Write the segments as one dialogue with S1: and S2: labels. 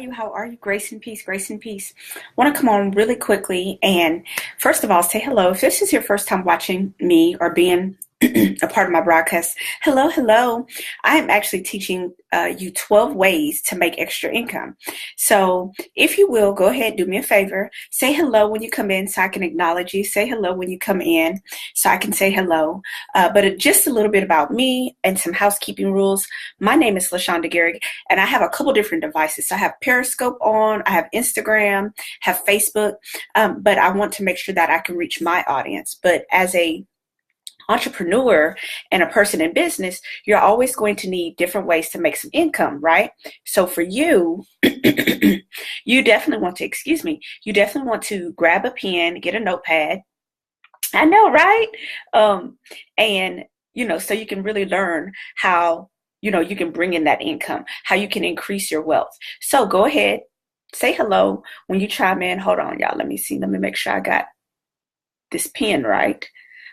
S1: How are you? Grace and peace, grace and peace. I want to come on really quickly and first of all say hello. If this is your first time watching me or being a part of my broadcast, hello, hello. I am actually teaching you 12 ways to make extra income. So if you will, go ahead, do me a favor. Say hello when you come in so I can acknowledge you. Say hello when you come in so I can say hello. But just a little bit about me and some housekeeping rules. My name is LaShanda and I have a couple different devices. So I have Periscope on, I have Instagram, have Facebook, but I want to make sure that I can reach my audience. But as a entrepreneur and a person in business, you're always going to need different ways to make some income, right? So for you, you definitely want to, you definitely want to grab a pen, get a notepad. I know, right? And, so you can really learn how you can bring in that income, how you can increase your wealth. So go ahead, say hello when you chime in. Hold on, y'all. Let me see. Let me make sure I got this pin right.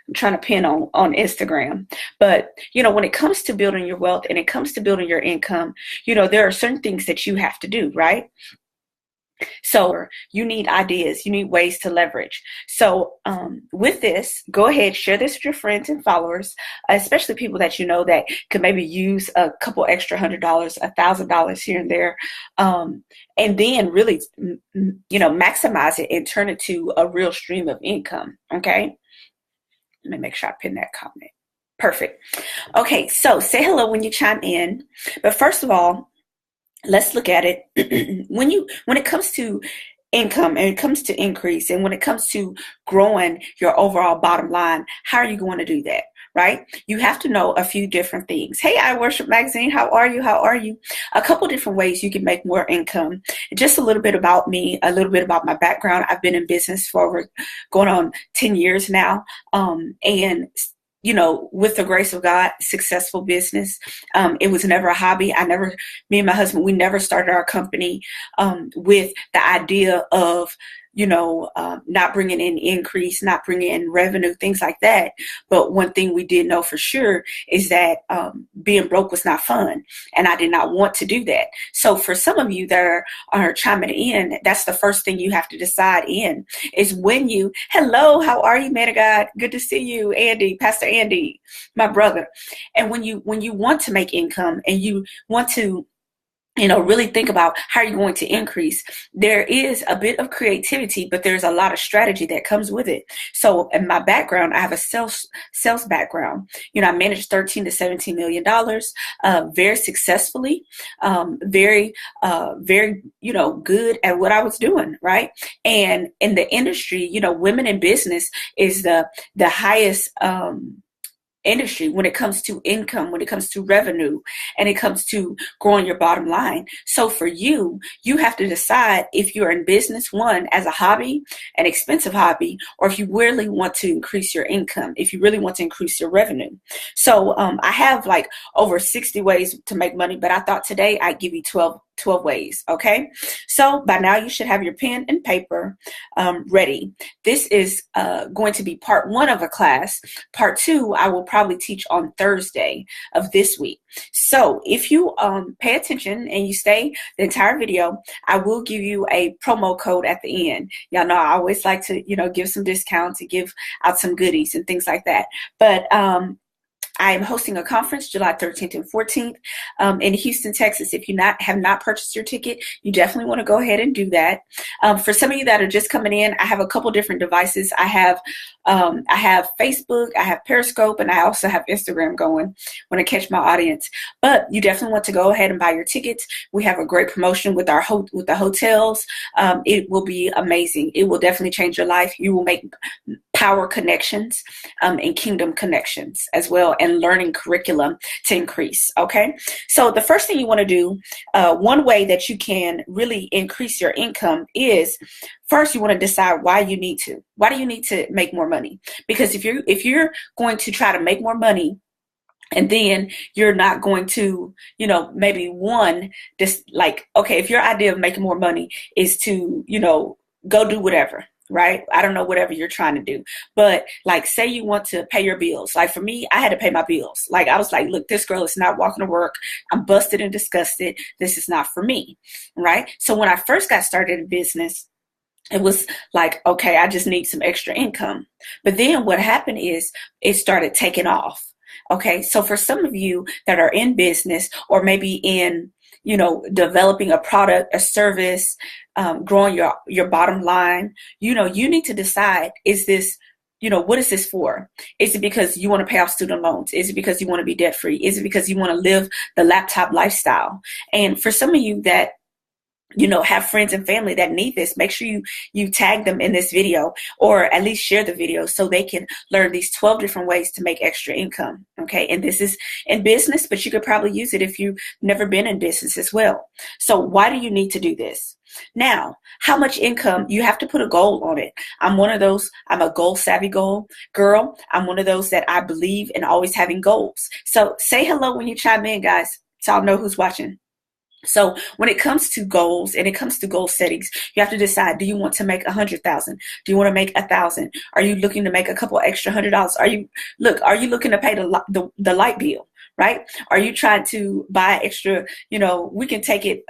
S1: I'm trying to pin on Instagram. But, when it comes to building your wealth and it comes to building your income, there are certain things that you have to do, right? So you need ideas, you need ways to leverage. So with this, go ahead, share this with your friends and followers, especially people that you know that could maybe use a couple extra $100, $1,000 here and there, and then really, maximize it and turn it to a real stream of income. Okay, let me make sure I pin that comment. Perfect. Okay, so say hello when you chime in, but first of all, let's look at it. When it comes to income and it comes to increase and when it comes to growing your overall bottom line, how are you going to do that? Right? You have to know a few different things. Hey, I Worship Magazine, how are you? How are you? A couple different ways you can make more income. Just a little bit about me, a little bit about my background. I've been in business for over going on 10 years now. And with the grace of God, successful business. It was never a hobby. Me and my husband, we never started our company with the idea of, not bringing in increase, not bringing in revenue, things like that. But one thing we did know for sure is that being broke was not fun. And I did not want to do that. So for some of you that are chiming in, that's the first thing you have to decide in is hello, how are you, man of God? Good to see you, Andy, Pastor Andy, my brother. And when you want to make income and you want to really think about how you're going to increase. There is a bit of creativity, but there's a lot of strategy that comes with it. So in my background, I have a sales background. I managed $13 to $17 million very successfully, very good at what I was doing, right? And in the industry, women in business is the highest industry when it comes to income, when it comes to revenue, and it comes to growing your bottom line. So for you have to decide if you're in business, one, as a hobby, an expensive hobby, or if you really want to increase your income, if you really want to increase your revenue. So I have like over 60 ways to make money, but I thought today I'd give you 12 ways. Okay. So by now you should have your pen and paper ready. This is going to be part one of a class. Part two, I will probably teach on Thursday of this week. So if you pay attention and you stay the entire video, I will give you a promo code at the end. Y'all know I always like to, give some discounts and give out some goodies and things like that. But I am hosting a conference July 13th and 14th in Houston, Texas. If you have not purchased your ticket, you definitely want to go ahead and do that. For some of you that are just coming in, I have a couple different devices. I have Facebook, I have Periscope, and I also have Instagram going when I catch my audience. But you definitely want to go ahead and buy your tickets. We have a great promotion with with the hotels. It will be amazing. It will definitely change your life. You will make power connections and kingdom connections as well, and learning curriculum to increase. Okay, so the first thing you want to do, one way that you can really increase your income is first you want to decide why do you need to make more money. Because if you're going to try to make more money and then you're not going to, maybe if your idea of making more money is to, go do whatever. right? I don't know, whatever you're trying to do. But like, say you want to pay your bills. Like for me, I had to pay my bills. Like I was like, look, this girl is not walking to work. I'm busted and disgusted. This is not for me, right? So when I first got started in business, it was like, okay, I just need some extra income. But then what happened is it started taking off. Okay, so for some of you that are in business or maybe in, developing a product, a service, growing your bottom line, you need to decide, is this, what is this for? Is it because you want to pay off student loans? Is it because you want to be debt free? Is it because you want to live the laptop lifestyle? And for some of you that have friends and family that need this, make sure you tag them in this video, or at least share the video so they can learn these 12 different ways to make extra income. Okay. And this is in business, but you could probably use it if you've never been in business as well. So why do you need to do this? Now, how much income? You have to put a goal on it. I'm one of those. I'm a goal savvy girl. I'm one of those that I believe in always having goals. So say hello when you chime in, guys, so I'll know who's watching. So when it comes to goals and it comes to goal settings, you have to decide, do you want to make 100,000? Do you want to make 1,000? Are you looking to make a couple extra $100? Are you looking to pay the light bill, right? Are you trying to buy extra, we can take it,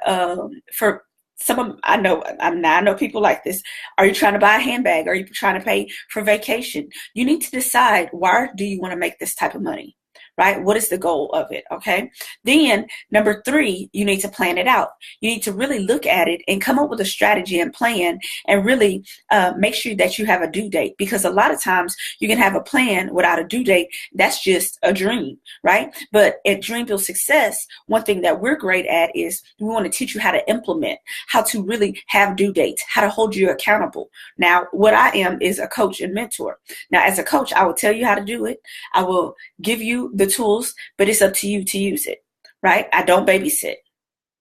S1: for some of, I know people like this. Are you trying to buy a handbag? Are you trying to pay for vacation? You need to decide, why do you want to make this type of money? Right? What is the goal of it? Okay. Then number 3, you need to plan it out. You need to really look at it and come up with a strategy and plan, and really make sure that you have a due date, because a lot of times you can have a plan without a due date. That's just a dream, right? But at Dream Build Success, one thing that we're great at is we want to teach you how to implement, how to really have due dates, how to hold you accountable. Now, what I am is a coach and mentor. Now, as a coach, I will tell you how to do it. I will give you the tools, but it's up to you to use it, right? I don't babysit.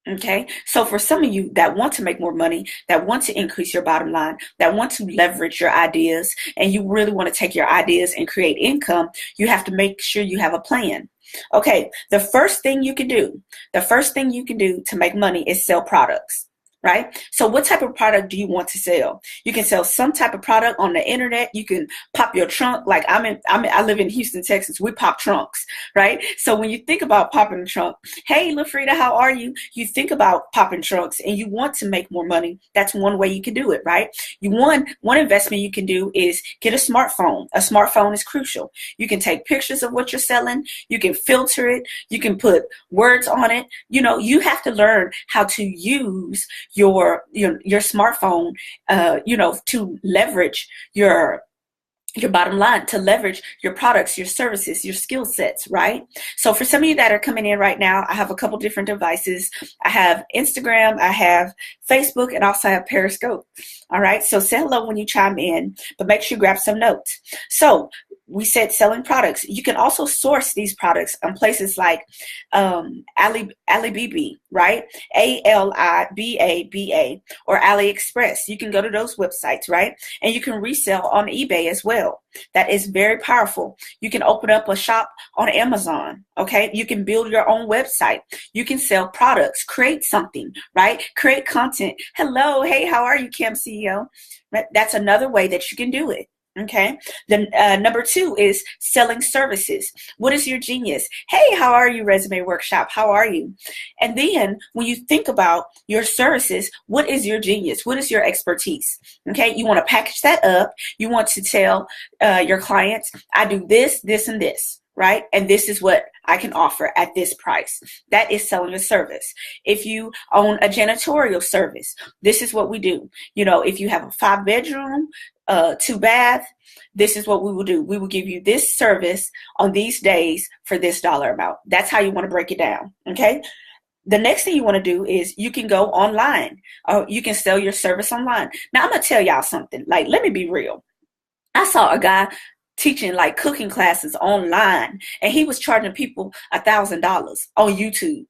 S1: Okay. So for some of you that want to make more money, that want to increase your bottom line, that want to leverage your ideas, and you really want to take your ideas and create income, you have to make sure you have a plan. Okay. The first thing you can do to make money is sell products. Right? So what type of product do you want to sell? You can sell some type of product on the internet. You can pop your trunk. Like I live in Houston, Texas. We pop trunks, right? So when you think about popping a trunk, hey, LaFrida, how are you? You think about popping trunks and you want to make more money. That's one way you can do it, right? One investment you can do is get a smartphone. A smartphone is crucial. You can take pictures of what you're selling. You can filter it. You can put words on it. You have to learn how to use your smartphone, to leverage your bottom line, to leverage your products, your services, your skill sets, right? So for some of you that are coming in right now, I have a couple different devices. I have Instagram, I have Facebook, and also I have Periscope. All right. So say hello when you chime in, but make sure you grab some notes. So we said selling products. You can also source these products on places like Alibaba, right? ALIBABA, or AliExpress. You can go to those websites, right? And you can resell on eBay as well. That is very powerful. You can open up a shop on Amazon, okay? You can build your own website. You can sell products, create something, right? Create content. Hello, hey, how are you, Kim CEO? That's another way that you can do it. Okay. Then number 2 is selling services. What is your genius? Hey, how are you, Resume Workshop? How are you? And then when you think about your services, what is your genius? What is your expertise? Okay. You want to package that up. You want to tell your clients, I do this, this, and this. Right? And this is what I can offer at this price. That is selling a service. If you own a janitorial service, this is what we do. If you have a 5-bedroom, 2-bath, this is what we will do. We will give you this service on these days for this dollar amount. That's how you want to break it down. Okay. The next thing you want to do is you can go online, or you can sell your service online. Now I'm going to tell y'all something. Like, let me be real. I saw a guy teaching like cooking classes online, and he was charging people $1,000 on YouTube.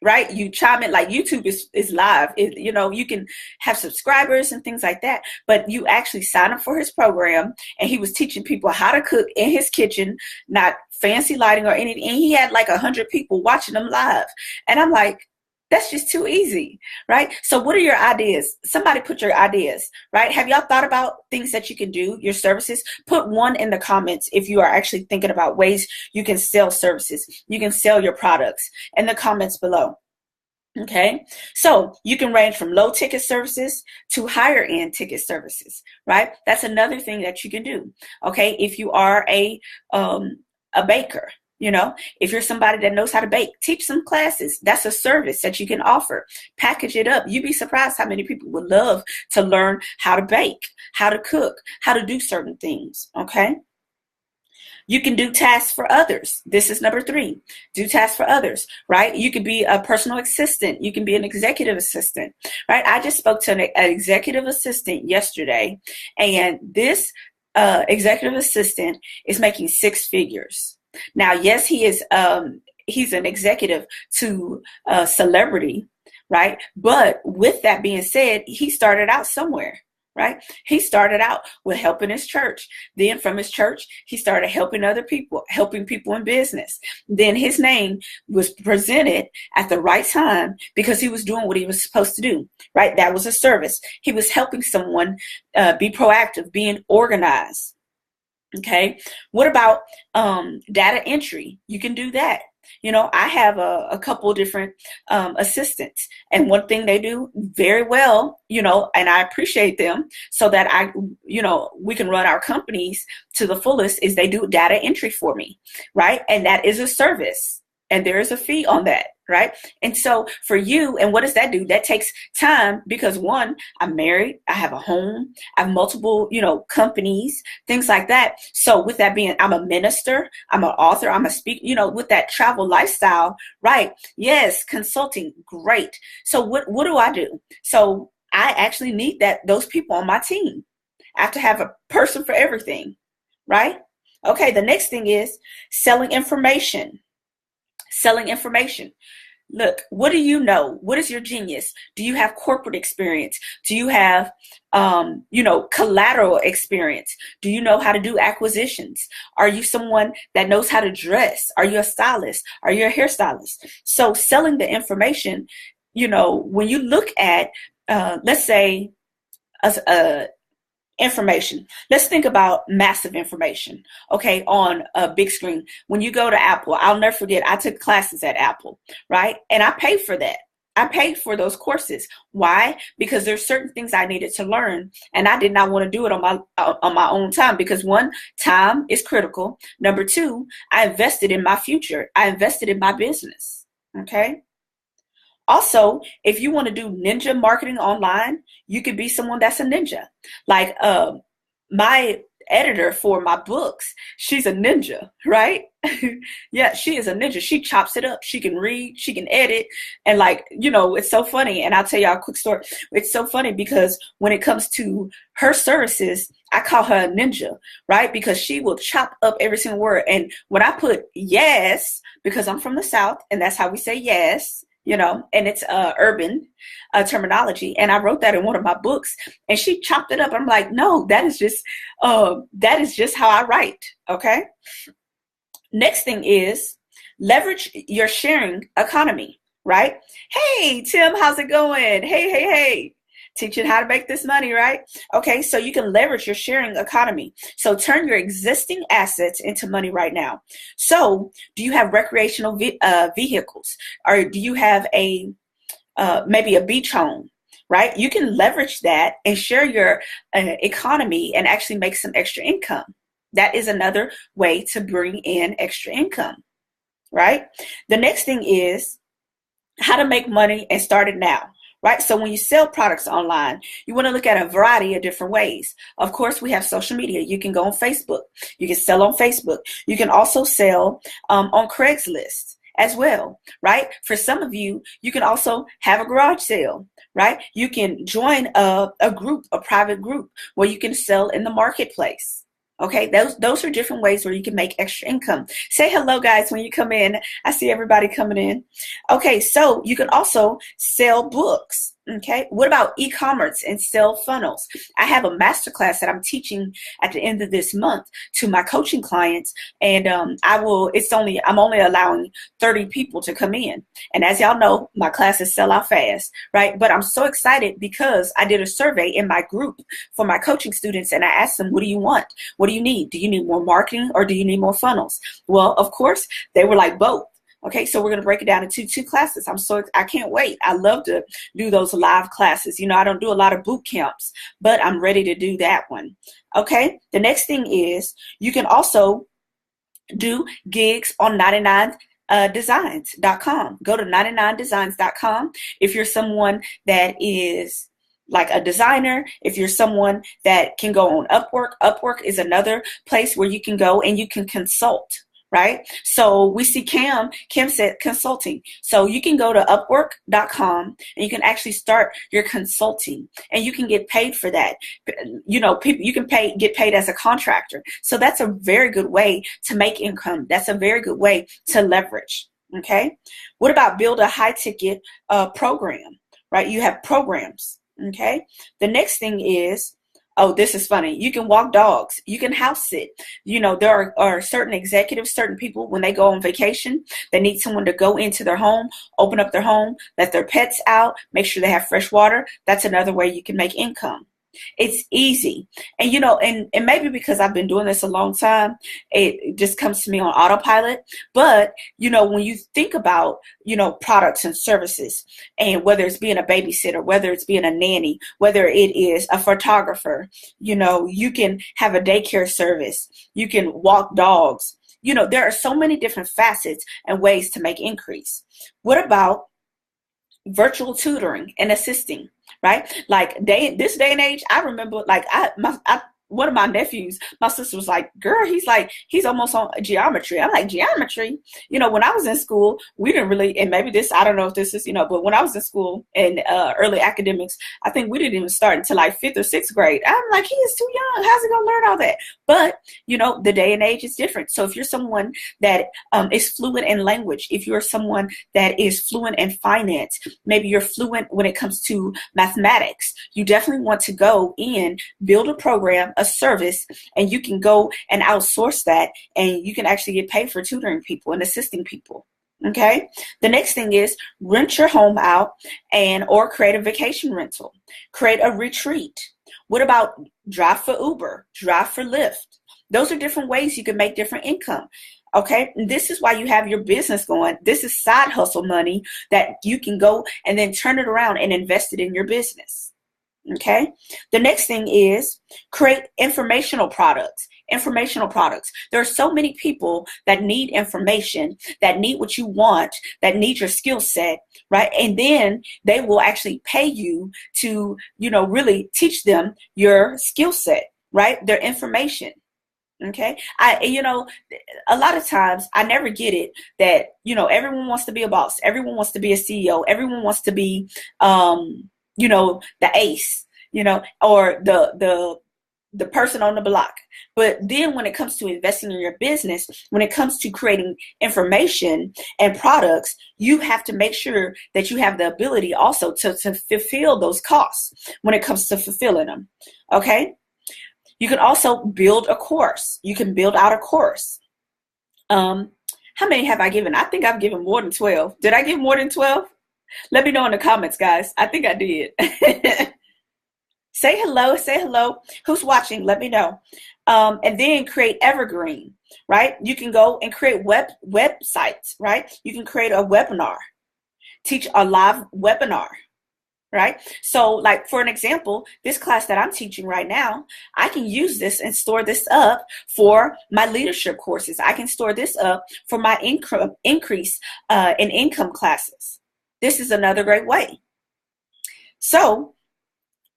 S1: Right? You chime in, like YouTube is live. You can have subscribers and things like that, but you actually sign up for his program, and he was teaching people how to cook in his kitchen, not fancy lighting or anything. And he had like 100 people watching him live. And I'm like, That's just too easy, right? So what are your ideas? Somebody put your ideas, right? Have y'all thought about things that you can do, your services? Put one in the comments if you are actually thinking about ways you can sell services. You can sell your products in the comments below. Okay, so you can range from low ticket services to higher end ticket services, right? That's another thing that you can do. Okay, if you are a baker, if you're somebody that knows how to bake, teach some classes. That's a service that you can offer. Package it up. You'd be surprised how many people would love to learn how to bake, how to cook, how to do certain things. Okay. You can do tasks for others. This is number 3. Do tasks for others, right? You could be a personal assistant. You can be an executive assistant, right? I just spoke to an executive assistant yesterday, and this executive assistant is making 6 figures. Now, yes, he's an executive to a celebrity, right? But with that being said, he started out somewhere. Right? He started out with helping his church. Then from his church, he started helping other people, helping people in business. Then his name was presented at the right time because he was doing what he was supposed to do, right? That was a service. He was helping someone be proactive, being organized. Okay. What about data entry? You can do that. I have a couple different assistants, and one thing they do very well, and I appreciate them so that we can run our companies to the fullest, is they do data entry for me, right? And that is a service, and there is a fee on that, right? And so for you, and what does that do? That takes time because, one, I'm married, I have a home, I have multiple, companies, things like that. So with that being, I'm a minister, I'm an author, I'm a speaker, with that travel lifestyle, right? Yes, consulting, great. So what do I do? So I actually need those people on my team. I have to have a person for everything, right? Okay, the next thing is selling information. Selling information. Look, what do you know? What is your genius? Do you have corporate experience? Do you have, collateral experience? Do you know how to do acquisitions? Are you someone that knows how to dress? Are you a stylist? Are you a hairstylist? So selling the information, when you look at, let's say, information. Let's think about massive information, okay, on a big screen. When you go to Apple, I'll never forget, I took classes at Apple, right? And I paid for that. I paid for those courses. Why? Because there's certain things I needed to learn, and I did not want to do it on my own time because, one, time is critical. Number 2, I invested in my future. I invested in my business, okay? Also, if you want to do ninja marketing online, you could be someone that's a ninja. Like my editor for my books, she's a ninja, right? Yeah, she is a ninja. She chops it up. She can read, she can edit. And it's so funny. And I'll tell y'all a quick story. It's so funny because when it comes to her services, I call her a ninja, right? Because she will chop up every single word. And when I put yes, because I'm from the South and that's how we say yes, and it's urban terminology. And I wrote that in one of my books, and she chopped it up. I'm like, no, that is just how I write. Okay. Next thing is leverage your sharing economy, right? Hey, Tim, how's it going? Hey. Teaching how to make this money, right? Okay, so you can leverage your sharing economy. So turn your existing assets into money right now. So do you have recreational vehicles? Or do you have maybe a beach home, right? You can leverage that and share your economy and actually make some extra income. That is another way to bring in extra income, right? The next thing is how to make money and start it now. Right? So when you sell products online, you want to look at a variety of different ways. Of course, we have social media. You can go on Facebook. You can sell on Facebook. You can also sell on Craigslist as well, right? For some of you, you can also have a garage sale, right? You can join a group, a private group where you can sell in the marketplace. Okay, those are different ways where you can make extra income. Say hello, guys, when you come in. I see everybody coming in. Okay, so you can also sell books. Okay, what about e-commerce and sell funnels? I have a masterclass that I'm teaching at the end of this month to my coaching clients, and I'm only allowing 30 people to come in. And as y'all know, my classes sell out fast, right? But I'm so excited because I did a survey in my group for my coaching students, and I asked them, what do you want? What do you need? Do you need more marketing or do you need more funnels? Well, of course, they were like both. Okay, so we're going to break it down into two classes. I can't wait. I love to do those live classes. I don't do a lot of boot camps, but I'm ready to do that one. Okay, the next thing is you can also do gigs on 99designs.com. Go to 99designs.com. If you're someone that is like a designer, if you're someone that can go on Upwork, Upwork is another place where you can go and you can consult. Right? So we see Kim said consulting. So you can go to upwork.com and you can actually start your consulting and you can get paid for that. You can get paid as a contractor. So that's a very good way to make income. That's a very good way to leverage. Okay. What about build a high ticket program, right? You have programs. Okay. The next thing is, oh, this is funny. You can walk dogs. You can house sit. There are certain executives, certain people, when they go on vacation, they need someone to go into their home, open up their home, let their pets out, make sure they have fresh water. That's another way you can make income. It's easy. And, and maybe because I've been doing this a long time, it just comes to me on autopilot. But, when you think about, products and services, and whether it's being a babysitter, whether it's being a nanny, whether it is a photographer, you can have a daycare service, you can walk dogs. There are so many different facets and ways to make increase. What about virtual tutoring and assisting, right? Like this day and age, I remember one of my nephews, my sister was like, girl, he's almost on geometry. I'm like, geometry? When I was in school, we didn't really, and maybe this, I don't know if this is, but when I was in school in early academics, I think we didn't even start until like 5th or 6th grade. I'm like, he is too young. How's he going to learn all that? But, the day and age is different. So if you're someone that is fluent in language, if you're someone that is fluent in finance, maybe you're fluent when it comes to mathematics, you definitely want to go in, build a program, a service, and you can go and outsource that, and you can actually get paid for tutoring people and assisting people. Okay. The next thing is rent your home out or create a vacation rental, create a retreat. What about drive for Uber, drive for Lyft? Those are different ways you can make different income. Okay, and this is why you have your business going. This is side hustle money that you can go and then turn it around and invest it in your business. Okay, the next thing is create informational products. Informational products. There are so many people that need information, that need what you want, that need your skill set, right? And then they will actually pay you to, really teach them your skill set, right? Their information. Okay. A lot of times I never get it that, everyone wants to be a boss. Everyone wants to be a CEO. Everyone wants to be, the ace, or the person on the block. But then when it comes to investing in your business, when it comes to creating information and products, you have to make sure that you have the ability also to fulfill those costs when it comes to fulfilling them. Okay. You can also build a course. You can build out a course. How many have I given? I think I've given more than 12. Did I give more than 12? Let me know in the comments, guys. I think I did. Say hello. Say hello. Who's watching? Let me know. And then create evergreen, right? You can go and create websites, right? You can create a webinar, teach a live webinar, right? So like, for an example, this class that I'm teaching right now, I can use this and store this up for my leadership courses. I can store this up for my increase in income classes. This is another great way. So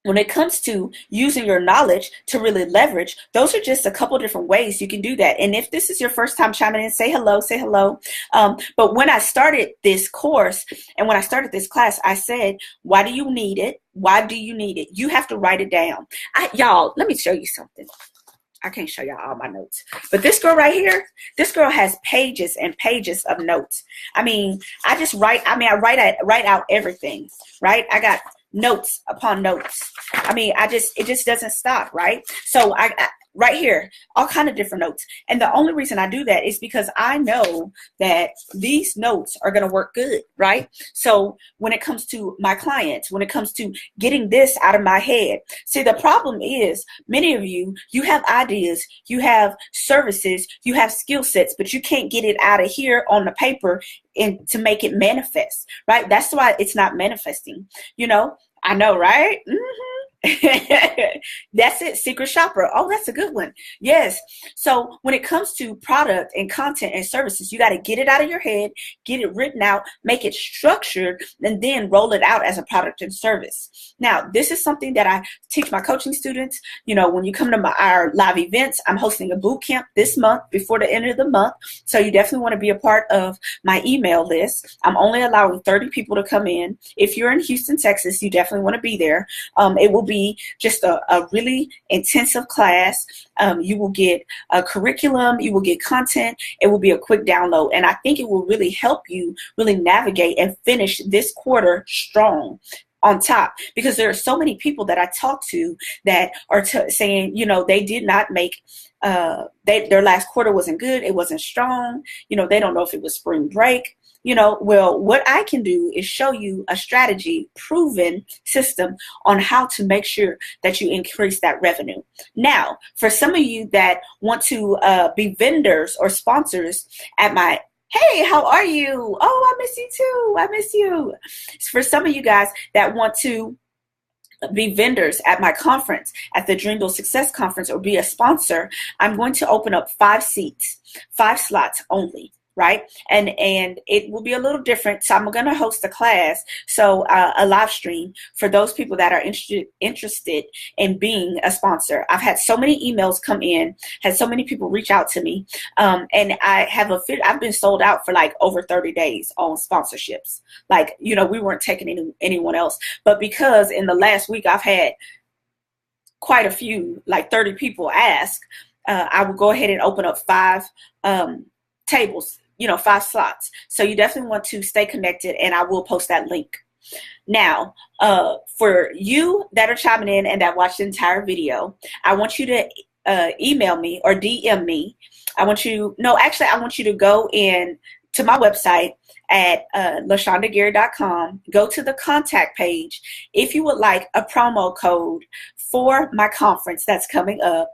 S1: when it comes to using your knowledge to really leverage, those are just a couple different ways you can do that. And if this is your first time chiming in, say hello, say hello. But when I started this course and when I started this class, I said, why do you need it? Why do you need it? You have to write it down. Y'all, let me show you something. I can't show y'all all my notes, but this girl right here, this girl has pages and pages of notes. I mean, I write out everything, right? I got notes upon notes. I mean, it just doesn't stop, right? So right here, all kind of different notes. And the only reason I do that is because I know that these notes are going to work good, right? So when it comes to my clients, when it comes to getting this out of my head, see, the problem is many of you have ideas, you have services, you have skill sets, but you can't get it out of here on the paper and to make it manifest, right? That's why it's not manifesting. I know, right? That's it. Secret shopper. Oh, that's a good one. Yes. So when it comes to product and content and services, you got to get it out of your head, get it written out, make it structured, and then roll it out as a product and service. Now, this is something that I teach my coaching students. When you come to our live events, I'm hosting a boot camp this month before the end of the month. So you definitely want to be a part of my email list. I'm only allowing 30 people to come in. If you're in Houston, Texas, you definitely want to be there. It will be just a really intensive class. You will get a curriculum, you will get content, it will be a quick download, and I think it will really help you really navigate and finish this quarter strong on top, because there are so many people that I talk to that are saying, they did not make their last quarter wasn't good, it wasn't strong, they don't know if it was spring break. Well, what I can do is show you a strategy, proven system on how to make sure that you increase that revenue. Now, for some of you that want to be vendors or sponsors at my hey, how are you? Oh, I miss you too. I miss you. For some of you guys that want to be vendors at my conference, at the Dream Build Success Conference, or be a sponsor, I'm going to open up 5 seats, 5 slots only. Right? And it will be a little different. So I'm going to host a class, so a live stream for those people that are interested in being a sponsor. I've had so many emails come in, had so many people reach out to me, and I've been sold out for like over 30 days on sponsorships. Like, we weren't taking anyone else, but because in the last week I've had quite a few, like 30 people ask, I will go ahead and open up 5 tables. 5 slots. So you definitely want to stay connected, and I will post that link. Now, for you that are chiming in and that watched the entire video, I want you to email me or DM me. I want you to go in to my website at LaShandaGary.com. Go to the contact page. If you would like a promo code for my conference that's coming up,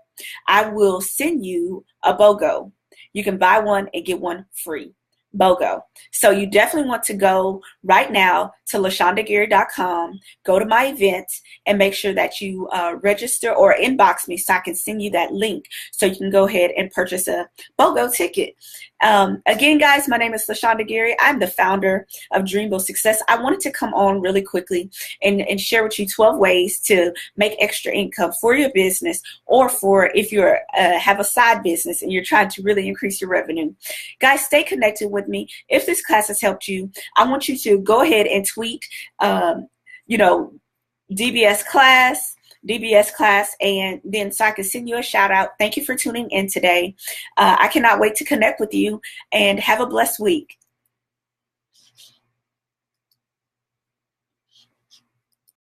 S1: I will send you a BOGO. You can buy one and get one free. BOGO. So you definitely want to go right now to LaShandaGary.com, go to my events, and make sure that you register or inbox me so I can send you that link so you can go ahead and purchase a BOGO ticket. Again, guys, my name is LaShanda Gary. I'm the founder of Dream Build Success. I wanted to come on really quickly and share with you 12 ways to make extra income for your business, or for if you have a side business and you're trying to really increase your revenue. Guys, stay connected with me. If this class has helped you, I want you to go ahead and tweet, DBS class, and then so I can send you a shout out. Thank you for tuning in today. I cannot wait to connect with you, and have a blessed week.